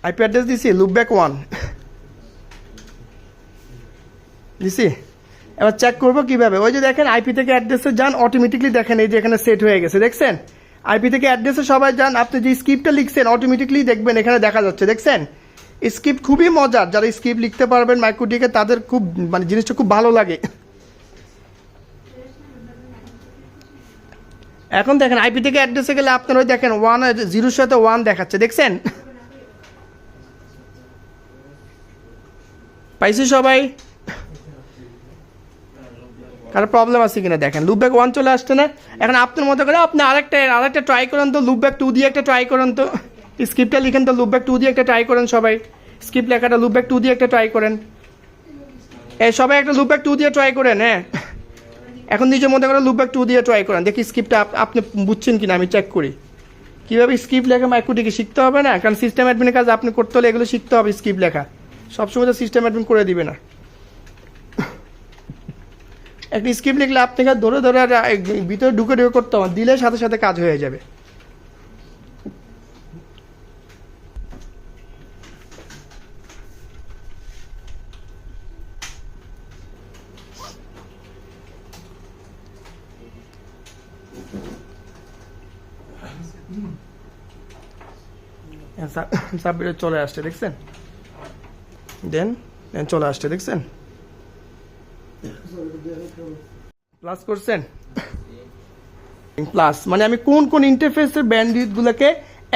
IP address দিছি loopback 1 দিছি। এবার চেক করবো কিভাবে, ওই যে দেখেন আইপি থেকে অ্যাড্রেসে যান, অটোমেটিকলি দেখেন এই যে এখানে সেট হয়ে গেছে, দেখছেন? আইপি থেকে অ্যাড্রেসে সবাই যান, আপনি যে স্ক্রিপ্টটা লিখছেন অটোমেটিকলি দেখবেন এখানে দেখা যাচ্ছে, দেখছেন? স্ক্রিপ্ট খুবই মজার, যারা স্ক্রিপ্ট লিখতে পারবেন মাইক্রোটিকে তাদের খুব মানে জিনিসটা খুব ভালো লাগে। এখন দেখেন আইপি থেকে অ্যাড্রেসে গেলে আপনার ওই দেখেন 0 সাথে 1 দেখাচ্ছে, দেখছেন? পাইছি সবাই? কারো প্রবলেম আছে কিনা দেখেন, লুপব্যাক 1 চলে আসছে না? এখন আপনার মতো করে আপনি আরেকটা ট্রাই করেন তো, লুপব্যাক 2 দিয়ে একটা ট্রাই করেন তো, স্ক্রিপ্টটা লিখেন তো লুপব্যাক 2 দিয়ে একটা ট্রাই করেন সবাই, স্ক্রিপ্ট লেখাটা লুপব্যাক 2 দিয়ে একটা ট্রাই করেন, সবাই একটা লুপব্যাক 2 দিয়ে ট্রাই করেন। হ্যাঁ, এখন নিজের মতো করে লুপব্যাক 2 দিয়ে ট্রাই করেন, দেখি স্ক্রিপ্টটা আপনি বুঝছেন কিনা আমি চেক করি। কীভাবে স্ক্রিপ্ট লেখা মাইক্রোটিকে শিখতে হবে না, কারণ সিস্টেম অ্যাডমিনের কাজ আপনি করতে হলে এগুলো শিখতে হবে, স্ক্রিপ্ট লেখা সবসময় তো সিস্টেম অ্যাডমিন করে দিবে না। একটা স্ক্রিপ্ট লিখলে আপনাকে ধরে ধরে ভিতরে ঢুকে করতে হবে, দিলে সাথে সাথে কাজ হয়ে যাবে। সাবমিটে চলে আসছে, দেখছেন? দেন চলে আসছে, দেখছেন? প্লাস করছেন, প্লাস মানে আমি কোন কোন ইন্টারফেসের ব্যান্ডউইথগুলোকে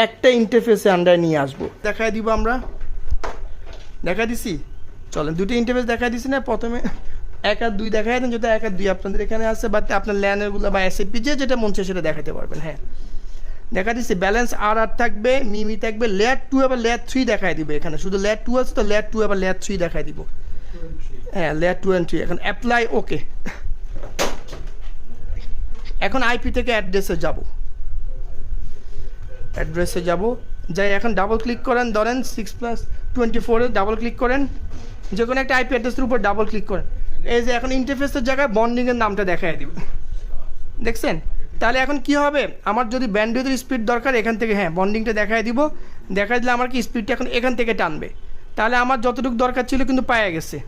একটা ইন্টারফেসে আন্ডারে নিয়ে আসবো দেখাই দিব আমরা। দেখা দিছি, চলেন দুটো ইন্টারফেস দেখা দিছি না, প্রথমে 1 আর 2 দেখাই দেন, যেটা 1 আর 2 আপনাদের এখানে আছে, বা আপনার ল্যানেরগুলো বা এসএপি যেটা মন চায় সেটা দেখাতে পারবেন। হ্যাঁ, দেখা দিচ্ছি ব্যালেন্স আর থাকবে, মিমি থাকবে, লেয়ার 2 আবার লেয়ার 3 দেখাই দিবে, এখানে শুধু লেয়ার 2 আছে তো লেয়ার 2 আবার লেয়ার 3 দেখাই দিব। হ্যাঁ, লেয়ার 2 and 3। এখন অ্যাপ্লাই, ওকে। এখন আইপি থেকে অ্যাড্রেসে যাব, যাই এখন ডাবল ক্লিক করেন, ধরেন 6+24 ডাবল ক্লিক করেন, যে কোনো একটা আইপি অ্যাড্রেসের উপর ডাবল ক্লিক করেন, এই যে এখন ইন্টারফেসের জায়গায় বন্ডিংয়ের নামটা দেখাই দিবে, দেখছেন? তাহলে এখন কি হবে, আমার যদি ব্যান্ডউইথের স্পিড দরকার এখান থেকে, হ্যাঁ বন্ডিংটা দেখাই দিলে আমার কি স্পিডটা এখন এখান থেকে টানবে, তাহলে আমার যতটুকু দরকার ছিল কিন্তু পাওয়া গেছে।